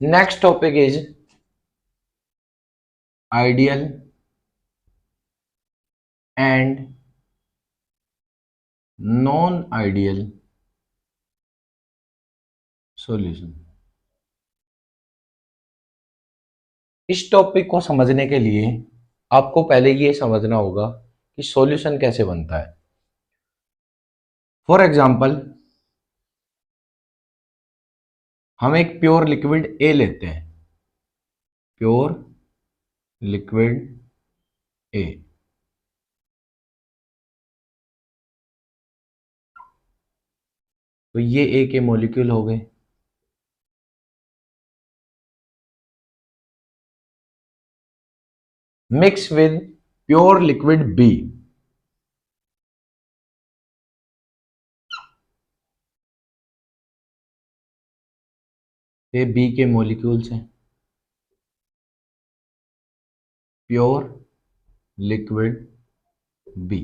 Next topic is ideal and non ideal solution. इस topic को समझने के लिए आपको पहले ये समझना होगा कि सॉल्यूशन कैसे बनता है। फॉर एग्जांपल, हम एक प्योर लिक्विड ए लेते हैं, प्योर लिक्विड ए। तो ये ए के मॉलिक्यूल हो गए। Mix with pure liquid B, ये बी के मॉलिक्यूल्स हैं, प्योर लिक्विड बी।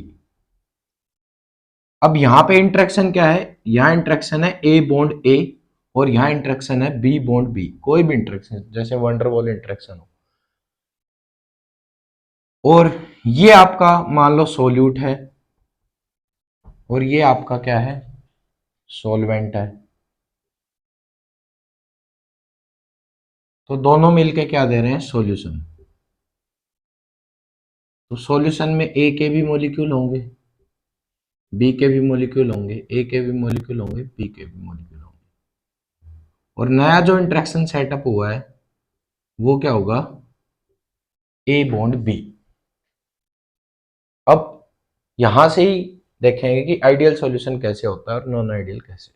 अब यहां पे इंटरेक्शन क्या है? यहां इंटरेक्शन है ए बॉन्ड ए और यहां इंटरेक्शन है बी बॉन्ड बी। कोई भी इंटरेक्शन जैसे वंडरवॉल इंटरेक्शन हो, और ये आपका मान लो सोल्यूट है और ये आपका क्या है? सॉल्वेंट है। तो दोनों मिलके क्या दे रहे हैं? सॉल्यूशन। तो सॉल्यूशन में ए के भी मॉलिक्यूल होंगे, बी के भी मॉलिक्यूल होंगे, ए के भी मॉलिक्यूल होंगे, बी के भी मॉलिक्यूल होंगे। और नया जो इंटरेक्शन सेटअप हुआ है वो क्या होगा? ए बॉन्ड बी। अब यहां से ही देखेंगे कि आइडियल सॉल्यूशन कैसे होता है और नॉन आइडियल कैसे।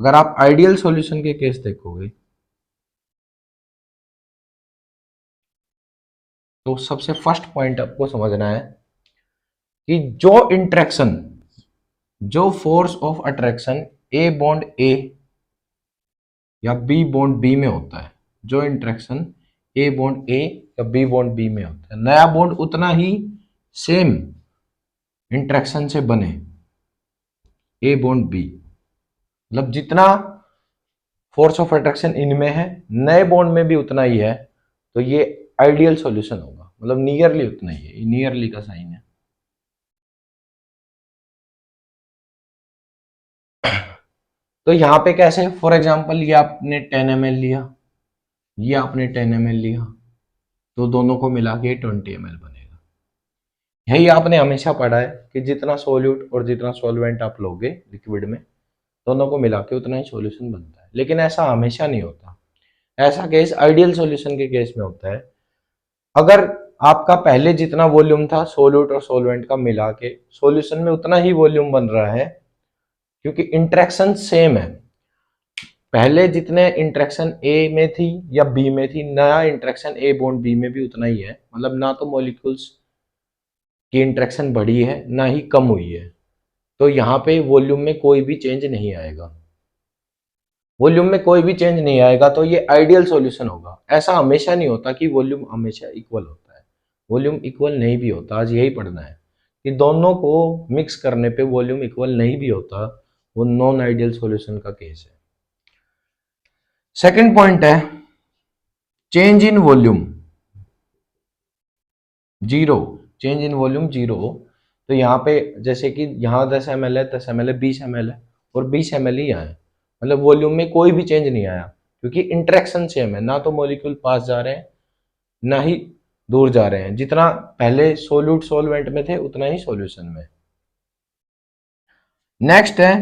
अगर आप आइडियल सॉल्यूशन के केस देखोगे तो सबसे फर्स्ट पॉइंट आपको समझना है कि जो इंटरेक्शन, जो force of attraction A bond A या बी बॉन्ड बी में होता है, जो इंटरेक्शन ए बॉन्ड ए या बी बॉन्ड बी में होता है, नया बॉन्ड उतना ही सेम इंटरेक्शन से बने ए बॉन्ड बी। मतलब जितना फोर्स ऑफ अट्रैक्शन इनमें है नए बॉन्ड में भी उतना ही है, तो ये आइडियल सॉल्यूशन होगा। मतलब नियरली उतना ही है, नियरली का साइन है। तो यहाँ पे कैसे? फॉर एग्जांपल ये आपने 10 ml लिया, ये आपने 10 ml लिया, तो दोनों को मिला के 20 ml बनेगा। यही आपने हमेशा पढ़ा है कि जितना सोल्यूट और जितना सॉल्वेंट आप लोगे लिक्विड में, दोनों को मिला के उतना ही सॉल्यूशन बनता है। लेकिन ऐसा हमेशा नहीं होता। ऐसा केस आइडियल सॉल्यूशन के केस में होता है अगर आपका पहले जितना वॉल्यूम था सोल्यूट और सॉल्वेंट का मिला के सॉल्यूशन में उतना ही वॉल्यूम बन रहा है, क्योंकि इंटरेक्शन सेम है। पहले जितने इंटरेक्शन ए में थी या बी में थी, नया इंटरेक्शन ए बॉन्ड बी में भी उतना ही है। मतलब ना तो मॉलिक्यूल्स की इंटरेक्शन बढ़ी है ना ही कम हुई है। तो यहाँ पे वॉल्यूम में कोई भी चेंज नहीं आएगा। वॉल्यूम में कोई भी चेंज नहीं आएगा तो ये आइडियल सॉल्यूशन होगा। ऐसा हमेशा नहीं होता कि वॉल्यूम हमेशा इक्वल होता है। वॉल्यूम इक्वल नहीं भी होता। आज यही पढ़ना है कि दोनों को मिक्स करने पे वॉल्यूम इक्वल नहीं भी होता, वो नॉन आइडियल सॉल्यूशन का केस है। सेकंड पॉइंट है change in volume zero. Change in volume zero. तो यहाँ पे जैसे कि यहाँ 10 ml है, 10 ml है, 20 ml है और 20 ml ही यहाँ है। मतलब वॉल्यूम में कोई भी चेंज नहीं आया, क्योंकि इंटरेक्शन सेम है। ना तो मॉलिक्यूल पास जा रहे हैं ना ही दूर जा रहे हैं। जितना पहले सोल्यूट सॉल्वेंट में थे उतना ही सॉल्यूशन में। नेक्स्ट है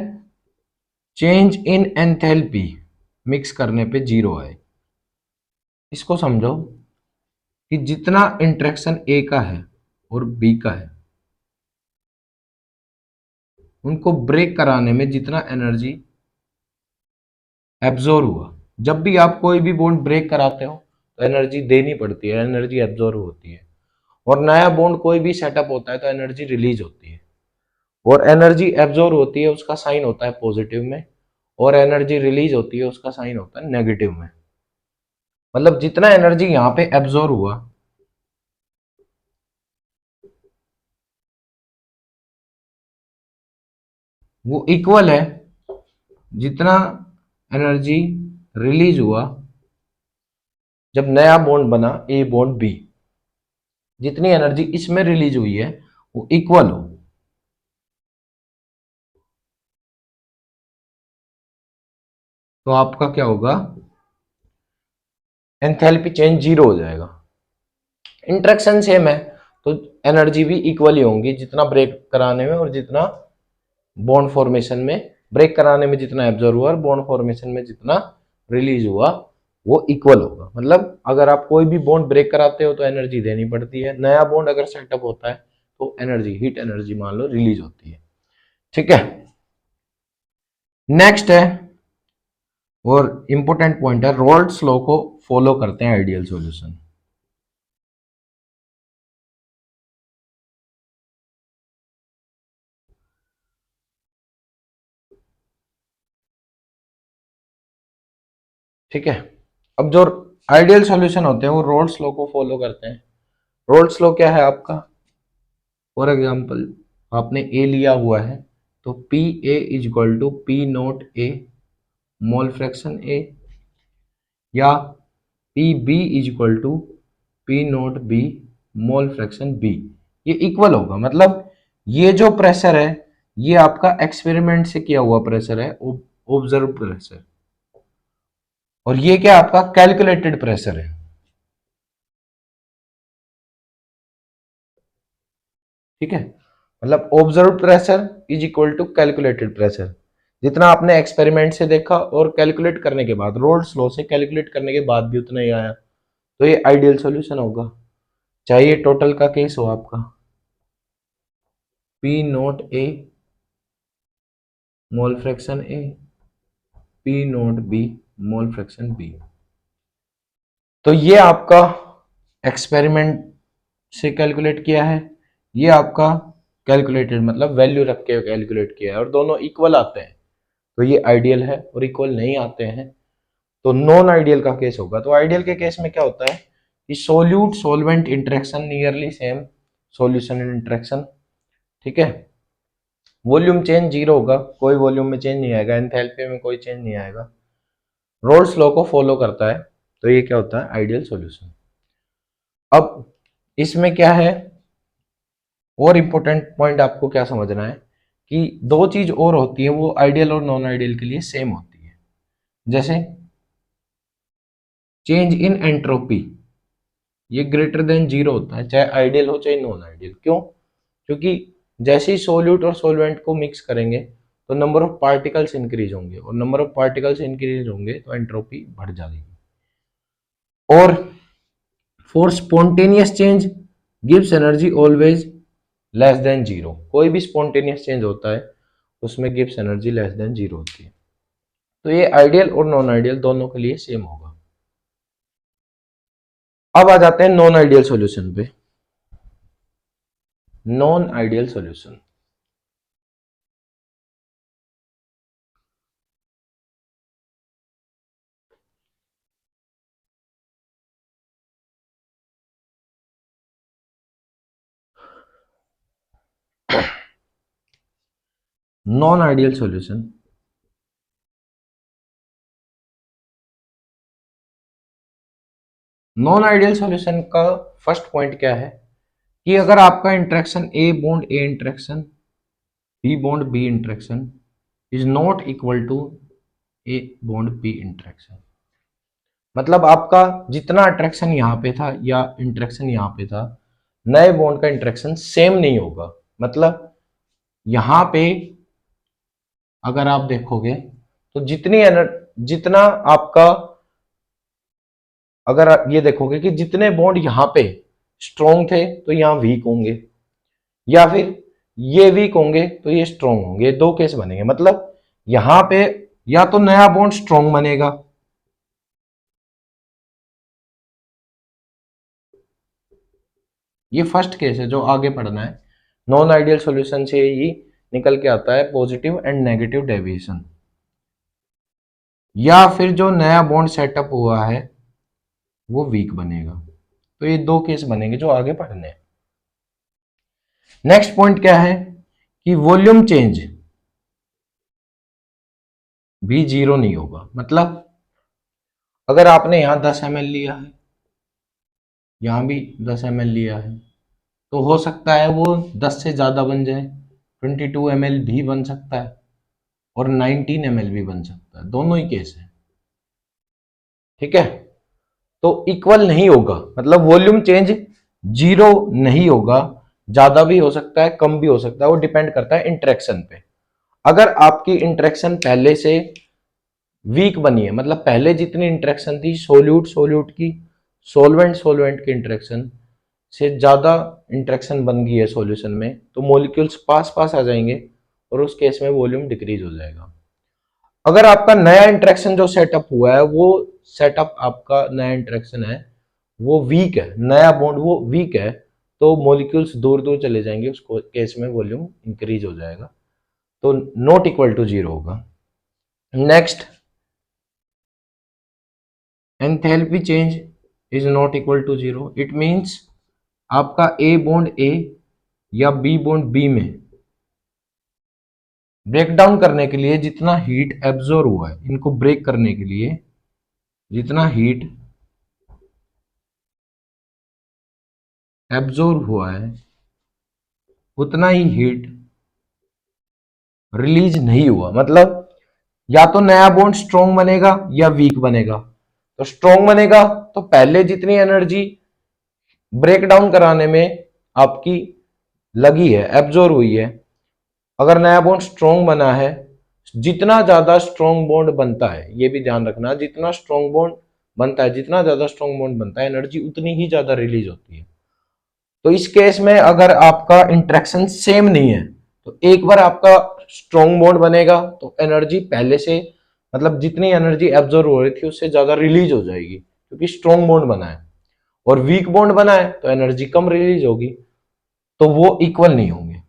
चेंज इन एंथैल्पी। मिक्स करने पे जीरो आए। इसको समझो कि जितना इंटरेक्शन ए का है और बी का है, उनको ब्रेक कराने में जितना एनर्जी एब्जॉर्ब हुआ। जब भी आप कोई भी बॉन्ड ब्रेक कराते हो तो एनर्जी देनी पड़ती है, एनर्जी एब्जॉर्ब होती है। और नया बॉन्ड कोई भी सेटअप होता है तो एनर्जी रिलीज होती है। और एनर्जी एब्जॉर्ब होती है उसका साइन होता है पॉजिटिव में, और एनर्जी रिलीज होती है उसका साइन होता है नेगेटिव में। मतलब जितना एनर्जी यहाँ पे एब्जॉर्ब हुआ वो इक्वल है जितना एनर्जी रिलीज हुआ जब नया बॉन्ड बना ए बॉन्ड बी, जितनी एनर्जी इसमें रिलीज हुई है वो इक्वल हो, तो आपका क्या होगा, एंथैल्पी चेंज जीरो हो जाएगा। इंटरेक्शन सेम है तो एनर्जी भी इक्वल ही होंगी, जितना ब्रेक कराने में और जितना बॉन्ड फॉर्मेशन में, ब्रेक कराने में जितना एब्जॉर्ब हुआ और बॉन्ड फॉर्मेशन में जितना रिलीज हुआ वो इक्वल होगा। मतलब अगर आप कोई भी बॉन्ड ब्रेक कराते हो तो एनर्जी देनी पड़ती है, नया बॉन्ड अगर सेटअप होता है तो एनर्जी, हीट एनर्जी मान लो रिलीज होती है। ठीक है, नेक्स्ट है और इंपॉर्टेंट पॉइंट है, रोल्स लॉ को फॉलो करते हैं आइडियल सॉल्यूशन। ठीक है, अब जो आइडियल सॉल्यूशन होते हैं वो रोल्स लॉ को फॉलो करते हैं। रोल्स लॉ क्या है आपका, फॉर एग्जाम्पल आपने ए लिया हुआ है तो P A is equal to P naught A mole fraction A, या P B is equal to P note B mole fraction B, ये इक्वल होगा। मतलब ये जो प्रेशर है ये आपका एक्सपेरिमेंट से किया हुआ प्रेशर है, ऑब्जर्व प्रेशर, और ये क्या आपका कैलकुलेटेड प्रेशर है। ठीक है, मतलब observe pressure is equal to calculated pressure, जितना आपने एक्सपेरिमेंट से देखा और कैलकुलेट करने के बाद, रोल्स लॉ से कैलकुलेट करने के बाद भी उतना ही आया, तो ये आइडियल सॉल्यूशन होगा। चाहे ये टोटल का केस हो आपका P naught A mole fraction A, P note B mole fraction B, तो ये आपका एक्सपेरिमेंट से कैलकुलेट किया है, ये आपका कैलकुलेटेड मतलब वैल्यू रख के कैलकुलेट किया है, और दोनों इक्वल आते हैं तो ये आइडियल है, और इक्वल नहीं आते हैं तो नॉन आइडियल का केस होगा। तो आइडियल के केस में क्या होता है कि solute solvent interaction nearly same solution and interaction. ठीक है, वॉल्यूम चेंज जीरो होगा, कोई वॉल्यूम में चेंज नहीं आएगा, एंथैल्पी में कोई चेंज नहीं आएगा, रोल्स लॉ को फॉलो करता है, तो ये क्या होता है आइडियल सॉल्यूशन। अब इसमें क्या है और इंपॉर्टेंट पॉइंट आपको क्या समझना है कि दो चीज और होती है वो आइडियल और नॉन आइडियल के लिए सेम होती है, जैसे चेंज इन एंट्रोपी, ये ग्रेटर देन जीरो होता है चाहे आइडियल हो चाहे नॉन आइडियल। क्यों? क्योंकि जैसे ही सोल्यूट और सोलवेंट को मिक्स करेंगे तो नंबर ऑफ पार्टिकल्स इंक्रीज होंगे, और नंबर ऑफ पार्टिकल्स इंक्रीज होंगे तो एंट्रोपी बढ़ जाएगी। और for spontaneous change gives energy always less than zero, कोई भी स्पॉन्टेनियस चेंज होता है उसमें gives energy less than zero होती है। तो ये आइडियल और नॉन आइडियल दोनों के लिए सेम होगा। अब आ जाते हैं नॉन आइडियल सॉल्यूशन पे। Non ideal solution, non ideal solution non ideal solution का फर्स्ट पॉइंट क्या है कि अगर आपका interaction A bond A interaction B bond B interaction is not equal to A bond B interaction, मतलब आपका जितना अट्रैक्शन यहाँ पे था या इंटरेक्शन यहाँ पे था, नए बॉन्ड का इंटरेक्शन सेम नहीं होगा। मतलब यहाँ पे अगर आप देखोगे तो जितना आपका, अगर आप ये देखोगे कि जितने बॉन्ड यहाँ पे स्ट्रॉन्ग थे तो यहाँ वीक होंगे, या फिर ये वीक होंगे तो ये स्ट्रॉन्ग होंगे, दो केस बनेंगे। मतलब यहाँ पे या तो नया बॉन्ड स्ट्रॉन्ग बनेगा, ये फर्स्ट केस है जो आगे पढ़ना है। नॉन आइडियल सॉल्यूशन से ही निकल के आता है पॉजिटिव एंड नेगेटिव डेविएशन, या फिर जो नया बॉन्ड सेटअप हुआ है वो वीक बनेगा। तो ये दो केस बनेंगे जो आगे पढ़ने हैं। नेक्स्ट पॉइंट क्या है कि वॉल्यूम चेंज भी जीरो नहीं होगा। मतलब अगर आपने यहां 10 ml लिया है यहाँ भी 10 ml लिया है, तो हो सकता है वो 10 से ज़्यादा बन जाए, 22 ml भी बन सकता है और 19 ml भी बन सकता है, दोनों ही केस है। ठीक है, तो इक्वल नहीं होगा, मतलब वॉल्यूम चेंज जीरो नहीं होगा, ज्यादा भी हो सकता है कम भी हो सकता है, वो डिपेंड करता है इंटरेक्शन पे। अगर आपकी इंटरेक्शन पहले से वीक बनी है, मतलब पहले जितनी इंटरेक्शन थी सोल्यूट सोल्यूट की, सोलवेंट सोलवेंट की इंटरेक्शन से ज्यादा इंटरेक्शन बन गई है सॉल्यूशन में, तो मॉलिक्यूल्स पास पास आ जाएंगे और उस केस में वॉल्यूम डिक्रीज हो जाएगा। अगर आपका नया इंटरेक्शन जो सेटअप हुआ है, वो सेटअप आपका नया इंटरेक्शन है वो वीक है, नया बॉन्ड वो वीक है, तो मॉलिक्यूल्स दूर दूर चले जाएंगे, उस केस में वॉल्यूम इंक्रीज हो जाएगा, तो नॉट इक्वल टू जीरो होगा। Next, enthalpy change is not equal to zero. It means आपका ए बॉन्ड ए या बी बॉन्ड बी में ब्रेक डाउन करने के लिए जितना हीट एब्जॉर्ब हुआ है, इनको ब्रेक करने के लिए जितना हीट एब्जॉर्ब हुआ है उतना ही हीट रिलीज नहीं हुआ। मतलब या तो नया बॉन्ड स्ट्रॉन्ग बनेगा या वीक बनेगा। तो स्ट्रॉन्ग बनेगा तो पहले जितनी एनर्जी ब्रेक डाउन कराने में आपकी लगी है, एब्जॉर्ब हुई है, अगर नया बॉन्ड स्ट्रॉन्ग बना है, जितना ज्यादा स्ट्रॉन्ग बॉन्ड बनता है, ये भी ध्यान रखना, जितना स्ट्रॉन्ग बॉन्ड बनता है, जितना ज्यादा स्ट्रॉन्ग बॉन्ड बनता है, एनर्जी उतनी ही ज्यादा रिलीज होती है। तो इस केस में अगर आपका इंटरेक्शन सेम नहीं है, तो एक बार आपका स्ट्रॉन्ग बॉन्ड बनेगा तो एनर्जी पहले से, मतलब जितनी एनर्जी एब्जॉर्ब हो रही थी उससे ज्यादा रिलीज हो जाएगी, क्योंकि स्ट्रॉन्ग बॉन्ड बना है। और वीक बॉन्ड बना है तो एनर्जी कम रिलीज होगी, तो वो इक्वल नहीं होंगे।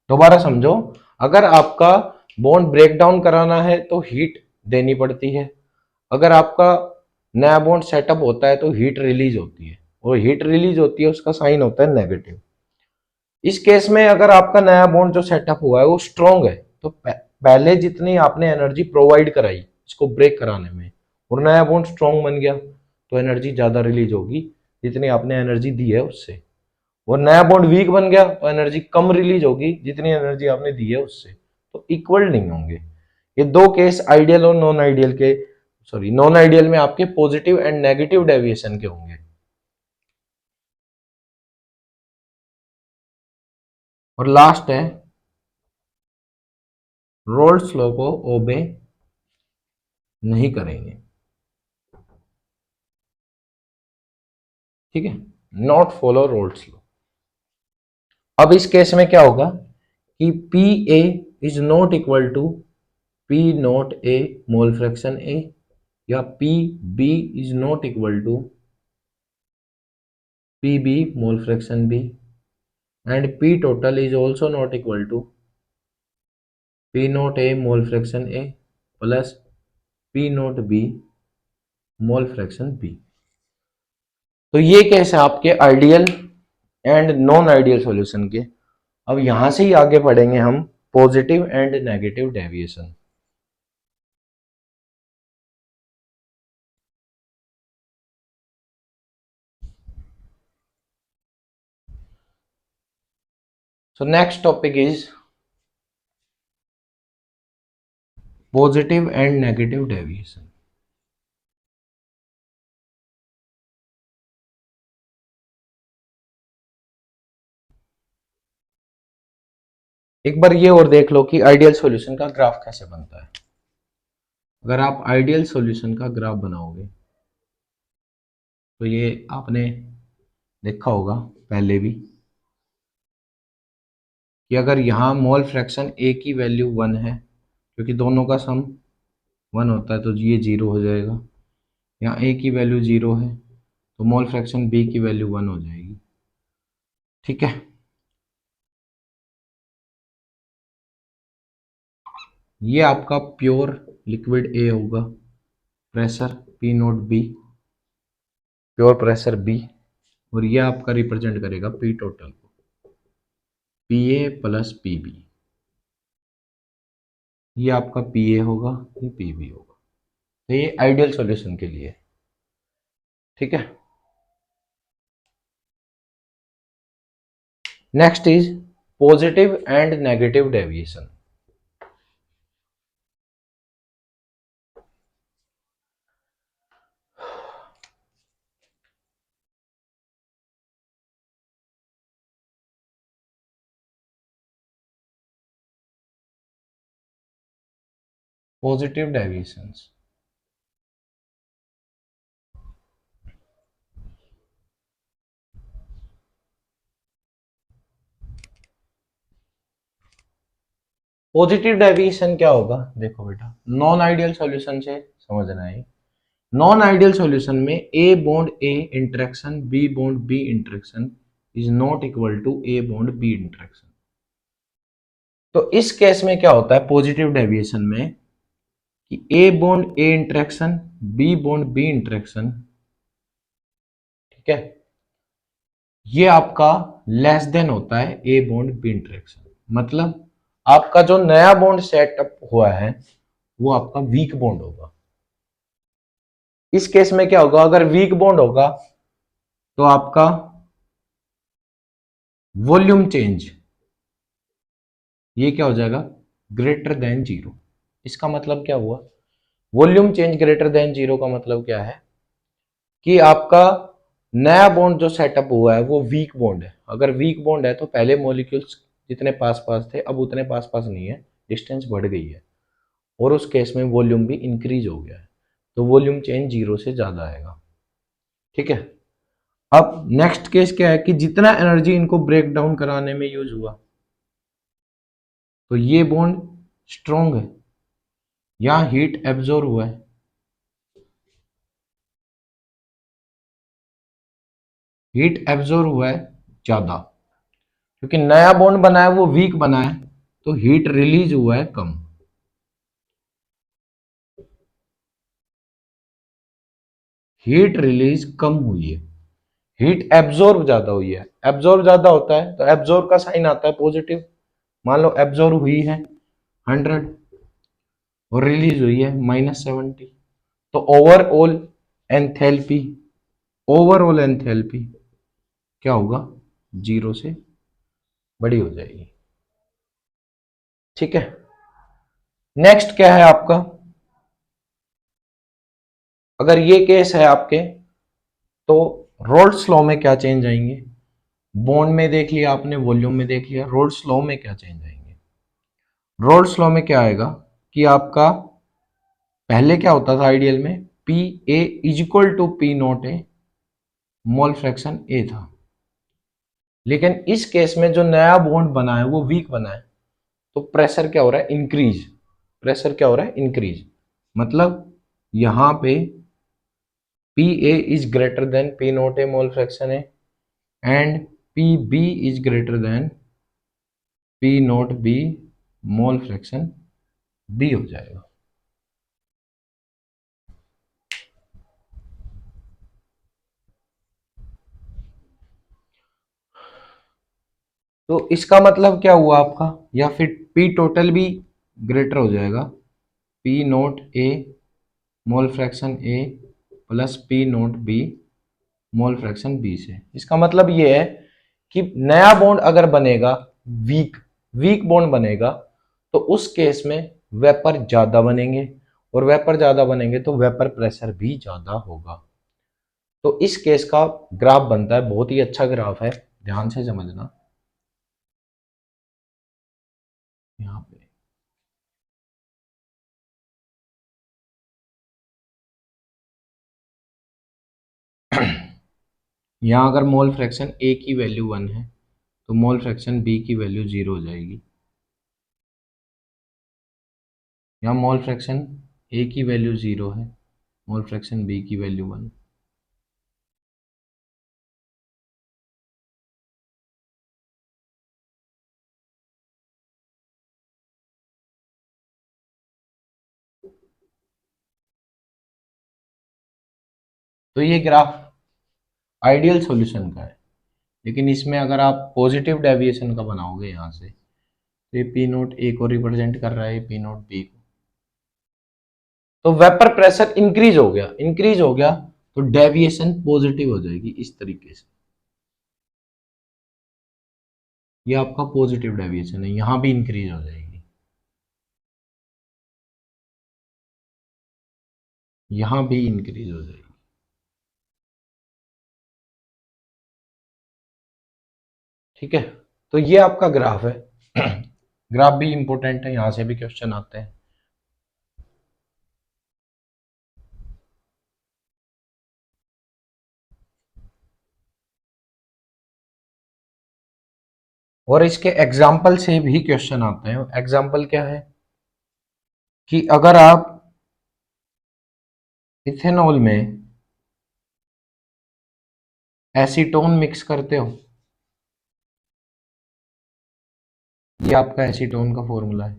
दोबारा समझो, अगर आपका बॉन्ड ब्रेक डाउन कराना है तो हीट देनी पड़ती है, अगर आपका नया बॉन्ड सेटअप होता है तो हीट रिलीज होती है, और हीट रिलीज होती है उसका साइन होता है नेगेटिव। इस केस में अगर आपका नया बॉन्ड जो सेटअप हुआ है वो स्ट्रॉन्ग है, तो पहले जितनी आपने एनर्जी प्रोवाइड कराई इसको ब्रेक कराने में, और नया बॉन्ड स्ट्रॉन्ग बन गया, तो एनर्जी ज्यादा रिलीज होगी जितनी आपने एनर्जी दी है उससे। और नया बॉन्ड वीक बन गया तो एनर्जी कम रिलीज होगी जितनी एनर्जी आपने दी है उससे, तो इक्वल नहीं होंगे। ये दो केस आइडियल और नॉन आइडियल के, सॉरी नॉन आइडियल में आपके पॉजिटिव एंड नेगेटिव डेविएशन के होंगे। और लास्ट है, रोल्स लॉ को ओबे नहीं करेंगे। ठीक है, नॉट फॉलो रोल्स लॉ। अब इस केस में क्या होगा कि P A is not equal to P not A mole fraction A, या P B is not equal to P B mole fraction B, and P total is also not equal to P not A mole fraction A plus P not B mole fraction B. तो ये case है आपके ideal and non ideal solution के। अब यहां से ही आगे पढ़ेंगे हम positive and negative deviation. So next topic is positive and negative deviation. एक बार ये और देख लो कि आइडियल सॉल्यूशन का ग्राफ कैसे बनता है। अगर आप आइडियल सॉल्यूशन का ग्राफ बनाओगे तो ये आपने देखा होगा पहले भी, कि अगर यहाँ मोल फ्रैक्शन ए की वैल्यू 1 है, क्योंकि दोनों का सम 1 होता है, तो ये 0 हो जाएगा। यहाँ ए की वैल्यू 0 है तो मोल फ्रैक्शन बी की वैल्यू 1 हो जाएगी। ठीक है, ये आपका प्योर लिक्विड ए होगा, pressure P note B, pure pressure B, और ये आपका रिप्रेजेंट करेगा पी टोटल को, P A plus P B. ये आपका पी ए होगा, ये पी बी होगा। तो ये आइडियल सॉल्यूशन के लिए, ठीक है। Next is positive and negative deviation. Positive deviations, positive deviation क्या होगा, देखो बेटा, नॉन आइडियल सॉल्यूशन से समझना है। नॉन आइडियल सॉल्यूशन में A bond A interaction B bond B interaction is not equal to A bond B interaction. तो इस केस में क्या होता है पॉजिटिव डेविएशन में कि A bond A interaction B bond B interaction, ठीक है, ये आपका लेस देन होता है ए बॉन्ड बी इंटरेक्शन। मतलब आपका जो नया बॉन्ड सेटअप हुआ है वो आपका वीक बॉन्ड होगा। इस केस में क्या होगा, अगर वीक बॉन्ड होगा तो आपका वॉल्यूम चेंज ये क्या हो जाएगा, ग्रेटर देन जीरो। इसका मतलब क्या हुआ, volume change greater than zero का मतलब क्या है कि आपका नया बॉन्ड जो सेटअप हुआ है वो वीक बॉन्ड है। अगर वीक बॉन्ड है तो पहले मॉलिक्यूल्स जितने पास पास थे अब उतने पास पास नहीं है, डिस्टेंस बढ़ गई है, और उस केस में वॉल्यूम भी इंक्रीज हो गया है, तो वॉल्यूम चेंज जीरो से ज्यादा आएगा, ठीक है। अब नेक्स्ट केस क्या है कि जितना एनर्जी इनको ब्रेक डाउन कराने में यूज हुआ तो ये बॉन्ड स्ट्रॉन्ग है, यहां हीट एब्जॉर्ब हुआ है, हीट एब्जॉर्ब हुआ है ज्यादा, क्योंकि नया बॉन्ड बना है वो वीक बना है, तो हीट रिलीज हुआ है कम। हीट रिलीज कम हुई है, हीट एब्जॉर्ब ज्यादा हुई है। एब्जॉर्ब ज्यादा होता है तो एब्जॉर्ब का साइन आता है पॉजिटिव। मान लो एब्जॉर्ब हुई है 100 और रिलीज हुई है -70, तो ओवरऑल एंथैल्पी, ओवरऑल एंथैल्पी क्या होगा, जीरो से बड़ी हो जाएगी, ठीक है। नेक्स्ट क्या है आपका, अगर ये केस है आपके तो रोल्स लॉ में क्या चेंज आएंगे, बॉन्ड में देख लिया आपने, वॉल्यूम में देख लिया, रोल्स लॉ में क्या चेंज आएंगे। रोल्स लॉ में क्या आएगा कि आपका पहले क्या होता था आइडियल में, P A is equal to P not A, mole fraction A था, लेकिन इस केस में जो नया बॉन्ड बना है वो वीक बना है, तो प्रेशर क्या हो रहा है, इंक्रीज। प्रेशर क्या हो रहा है, इंक्रीज। मतलब यहां पे P A is greater than P not A mole fraction A and P B is greater than P not B mole fraction B हो जाएगा। तो इसका मतलब क्या हुआ आपका, या फिर पी टोटल भी ग्रेटर हो जाएगा, P naught A mole fraction A plus P note B mole fraction B से। इसका मतलब ये है कि नया बॉन्ड अगर बनेगा वीक, वीक बॉन्ड बनेगा तो उस केस में वेपर ज्यादा बनेंगे, और वेपर ज्यादा बनेंगे तो वेपर प्रेशर भी ज्यादा होगा। तो इस केस का ग्राफ बनता है, बहुत ही अच्छा ग्राफ है, ध्यान से समझना। यहाँ पे यहाँ अगर मोल फ्रैक्शन ए की वैल्यू 1 है तो मोल फ्रैक्शन बी की वैल्यू 0 हो जाएगी। यहाँ मोल फ्रैक्शन ए की वैल्यू 0 है, मोल फ्रैक्शन बी की वैल्यू 1। तो ये ग्राफ आइडियल सॉल्यूशन का है, लेकिन इसमें अगर आप पॉजिटिव डेविएशन का बनाओगे यहाँ से ये पी नोट ए को रिप्रेजेंट कर रहा है, पी नोट बी को। तो वेपर प्रेशर इंक्रीज हो गया तो डेविएशन पॉजिटिव हो जाएगी इस तरीके से। ये आपका पॉजिटिव डेविएशन है, यहां भी इंक्रीज हो जाएगी, यहां भी इंक्रीज हो जाएगी। ठीक है, तो ये आपका ग्राफ है। ग्राफ भी इंपॉर्टेंट है, यहां से भी क्वेश्चन आते हैं। और इसके एग्जाम्पल से भी क्वेश्चन आते हैं। एग्जाम्पल क्या है कि अगर आप इथेनॉल में एसीटोन मिक्स करते हो, ये आपका एसीटोन का फॉर्मूला है,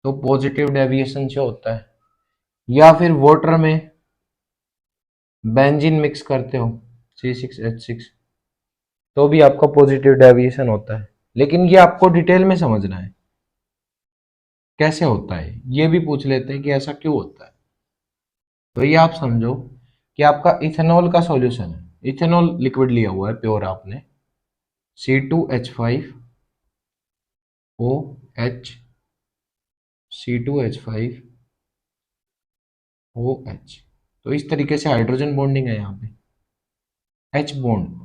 तो पॉजिटिव डेविएशन से होता है। या फिर वाटर में बेंजीन मिक्स करते हो C6H6, तो भी आपका पॉजिटिव डेविएशन होता है। लेकिन ये आपको डिटेल में समझना है कैसे होता है, ये भी पूछ लेते हैं कि ऐसा क्यों होता है। तो ये आप समझो कि आपका इथेनॉल का सॉल्यूशन है, इथेनॉल लिक्विड लिया हुआ है प्योर आपने, C2H5OH, C2H5OH, तो इस तरीके से हाइड्रोजन बॉन्डिंग है यहाँ पे, H बॉन्ड।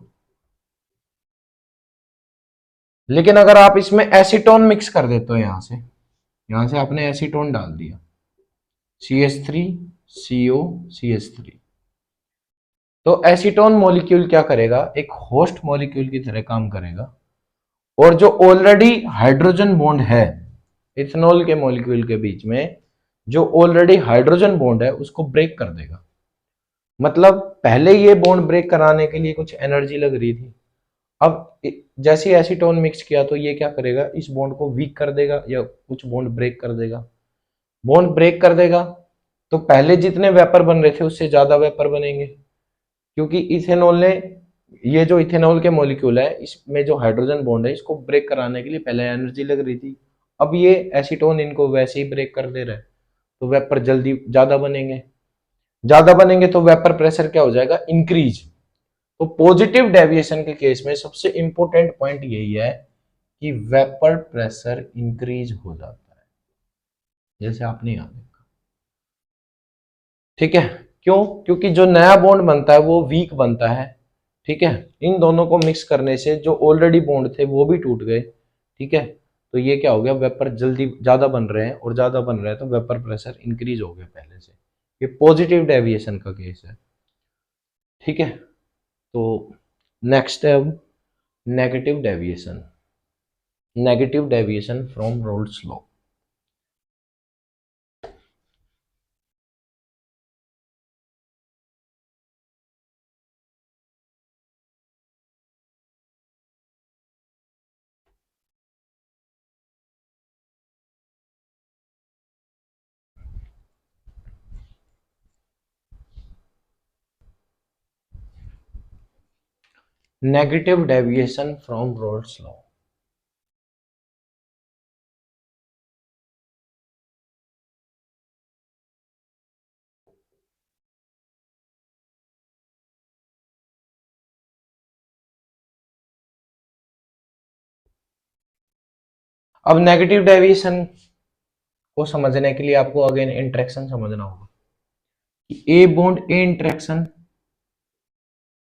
लेकिन अगर आप इसमें एसीटोन मिक्स कर देते हो, यहां से आपने एसीटोन डाल दिया, CH3CO CH3, तो एसीटोन मॉलिक्यूल क्या करेगा, एक होस्ट मॉलिक्यूल की तरह काम करेगा, और जो ऑलरेडी हाइड्रोजन बॉन्ड है इथेनॉल के मॉलिक्यूल के बीच में, जो ऑलरेडी हाइड्रोजन बॉन्ड है उसको ब्रेक कर देगा। मतलब पहले ये बॉन्ड ब्रेक कराने के लिए कुछ एनर्जी लग रही थी, अब जैसे एसीटोन मिक्स किया तो ये क्या करेगा, इस बॉन्ड को वीक कर देगा या कुछ बॉन्ड ब्रेक कर देगा। बॉन्ड ब्रेक कर देगा तो पहले जितने वेपर बन रहे थे उससे ज्यादा वेपर बनेंगे, क्योंकि इथेनॉल ने, ये जो इथेनॉल के मॉलिक्यूल है इसमें जो हाइड्रोजन बॉन्ड है इसको ब्रेक कराने के लिए पहले एनर्जी लग रही थी, अब ये एसीटोन इनको वैसे ही ब्रेक कर दे रहा है, तो वेपर जल्दी ज्यादा बनेंगे तो वेपर प्रेशर क्या हो जाएगा, इंक्रीज। तो पॉजिटिव डेविएशन के केस में सबसे इंपॉर्टेंट पॉइंट यही है कि वेपर प्रेशर इंक्रीज हो जाता है, जैसे आपने यहां देखा। ठीक है, क्यों, क्योंकि जो नया बॉन्ड बनता है वो वीक बनता है। ठीक है, इन दोनों को मिक्स करने से जो ऑलरेडी बॉन्ड थे वो भी टूट गए। ठीक है, तो ये क्या हो गया, वेपर जल्दी ज्यादा बन रहे हैं, और ज्यादा बन रहे हैं तो वेपर प्रेशर इंक्रीज हो गया पहले से। ये पॉजिटिव डेविएशन का केस है। ठीक है, तो नेक्स्ट है अब negative deviation, from roles law. Negative deviation from roles law. अब नेगेटिव डेविएशन को समझने के लिए आपको अगेन इंटरेक्शन समझना होगा कि A bond A interaction,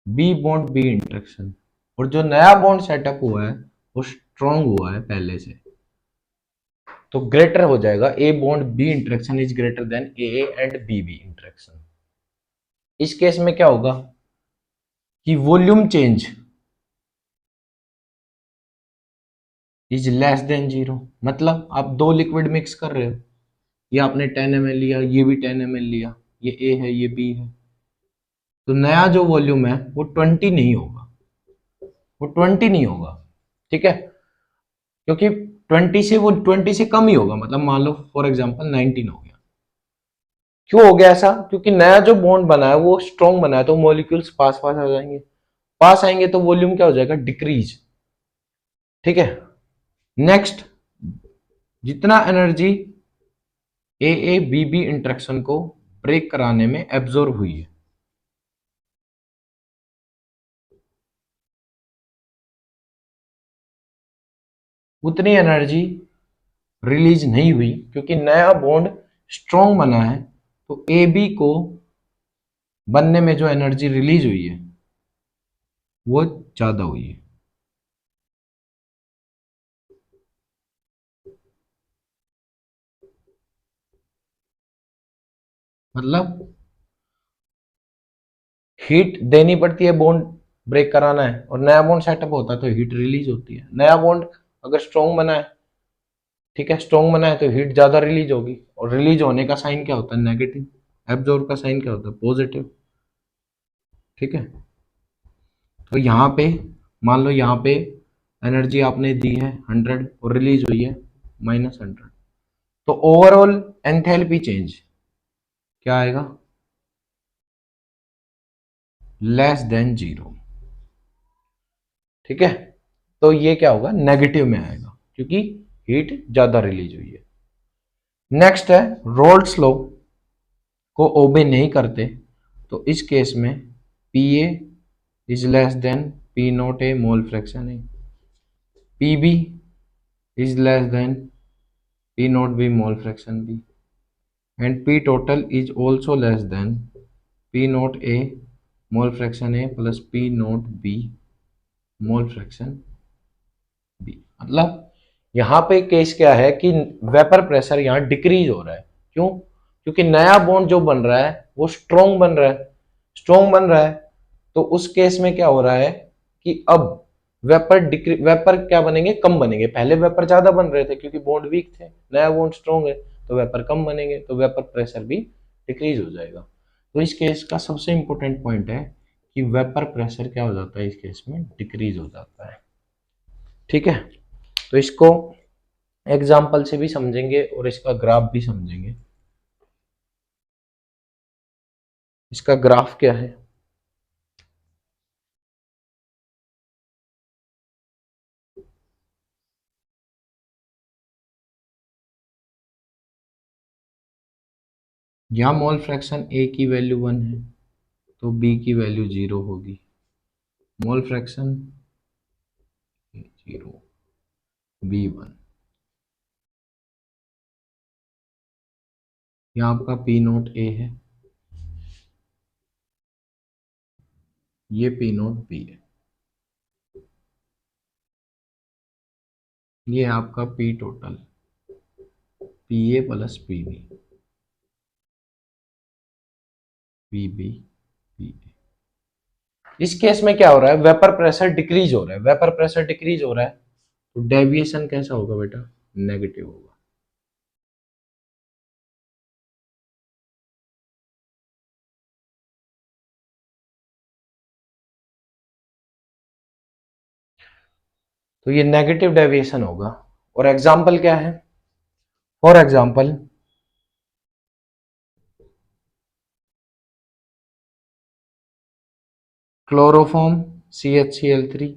B bond B interaction, और जो नया बॉन्ड सेटअप हुआ है वो स्ट्रॉन्ग हुआ है पहले से, तो ग्रेटर हो जाएगा, A bond B interaction is greater than A and B B interaction. इस केस में क्या होगा कि volume change is less than 0। मतलब आप दो लिक्विड मिक्स कर रहे हो, ये आपने 10 ml लिया, ये भी 10 ml लिया, ये ए है ये बी है, तो नया जो वॉल्यूम है वो 20 नहीं होगा, ठीक है, क्योंकि 20 से कम ही होगा, मतलब मान लो फॉर एग्जांपल 19 हो गया। क्यों हो गया ऐसा, क्योंकि नया जो बॉन्ड बना है वो स्ट्रॉन्ग बना है, तो मॉलिक्यूल्स पास पास आ जाएंगे, पास आएंगे तो वॉल्यूम क्या हो जाएगा, डिक्रीज। ठीक है, नेक्स्ट, जितना energy A A B B interaction को ब्रेक कराने में एब्जॉर्ब हुई है, उतनी एनर्जी रिलीज नहीं हुई, क्योंकि नया बॉन्ड स्ट्रॉन्ग बना है। तो ए बी को बनने में जो एनर्जी रिलीज हुई है वो ज्यादा हुई है। मतलब हीट देनी पड़ती है बॉन्ड ब्रेक कराना है, और नया बॉन्ड सेटअप होता है तो हीट रिलीज होती है। नया बॉन्ड अगर स्ट्रॉन्ग बना है, ठीक है, स्ट्रॉन्ग बना है तो हीट ज्यादा रिलीज होगी, और रिलीज होने का साइन क्या होता है? नेगेटिव। एब्जॉर्ब का साइन क्या होता है? पॉजिटिव। ठीक है, तो यहाँ पे मान लो यहाँ पे एनर्जी आपने दी है 100 और रिलीज हुई है -100, तो ओवरऑल एंथैल्पी चेंज क्या आएगा? Less than 0। ठीक है, तो ये क्या होगा? नेगेटिव में आएगा, क्योंकि हीट ज्यादा रिलीज हुई है। नेक्स्ट है, रोल्स लॉ को ओबे नहीं करते तो इस केस में P A is less than P not A mole fraction A, P B is less than P not B mole fraction B, and P total is also less than P not A mole fraction A plus P not B mole fraction B. मतलब यहाँ पे case क्या है कि vapour pressure यहाँ decrease हो रहा है। क्यों? क्योंकि नया बॉन्ड जो बन रहा है वो स्ट्रॉन्ग बन रहा है, स्ट्रॉन्ग बन रहा है। तो उस केस में क्या हो रहा है कि अब वेपर क्या बनेंगे? कम बनेंगे। पहले वेपर ज्यादा बन रहे थे क्योंकि बॉन्ड वीक थे, नया बॉन्ड स्ट्रॉन्ग है तो वेपर कम बनेंगे, तो वेपर प्रेशर भी डिक्रीज हो जाएगा। तो इस केस का सबसे इंपॉर्टेंट पॉइंट है कि वेपर प्रेशर क्या हो जाता है? इस केस में डिक्रीज हो जाता है। ठीक है, तो इसको एग्जाम्पल से भी समझेंगे और इसका ग्राफ भी समझेंगे। इसका ग्राफ क्या है? यहाँ मोल फ्रैक्शन ए की वैल्यू 1 है तो बी की वैल्यू 0 होगी। Mole fraction 0, B 1। यहाँ आपका पी नोट ए है, ये पी नोट बी है, ये आपका P total P A plus P B, P B P A. इस केस में क्या हो रहा है? वेपर प्रेशर डिक्रीज हो रहा है। वेपर प्रेशर डिक्रीज हो रहा है तो डेविएशन कैसा होगा बेटा? नेगेटिव होगा। तो ये नेगेटिव डेविएशन होगा। और एग्जाम्पल क्या है? For example, chloroform CH3Cl3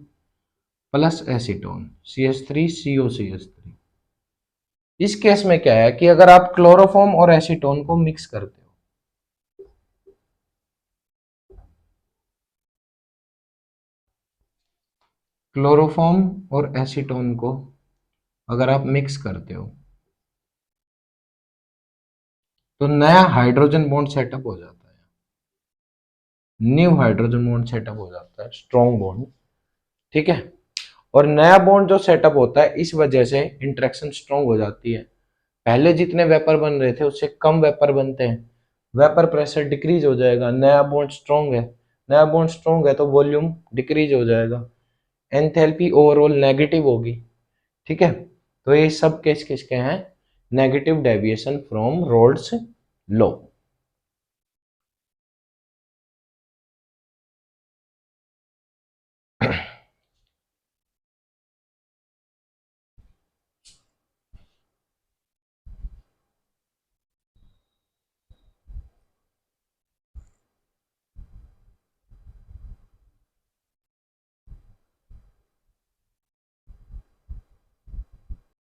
plus acetone CH3COCH3। इस केस में क्या है कि अगर आप क्लोरोफॉर्म और एसीटोन को मिक्स करते हो, क्लोरोफॉर्म और एसीटोन को अगर आप मिक्स करते हो तो नया हाइड्रोजन बॉन्ड सेटअप हो जाता है। न्यू हाइड्रोजन बॉन्ड सेटअप हो जाता है, स्ट्रॉन्ग बॉन्ड। ठीक है, और नया बॉन्ड जो सेटअप होता है इस वजह से इंटरेक्शन स्ट्रॉन्ग हो जाती है। पहले जितने वेपर बन रहे थे उससे कम वेपर बनते हैं, वेपर प्रेशर डिक्रीज हो जाएगा। नया बॉन्ड स्ट्रॉन्ग है, नया बॉन्ड स्ट्रॉन्ग है तो वॉल्यूम डिक्रीज हो जाएगा, एंथैल्पी ओवरऑल नेगेटिव होगी। ठीक है, तो ये सब केस किसके हैं? Negative deviation from roles law.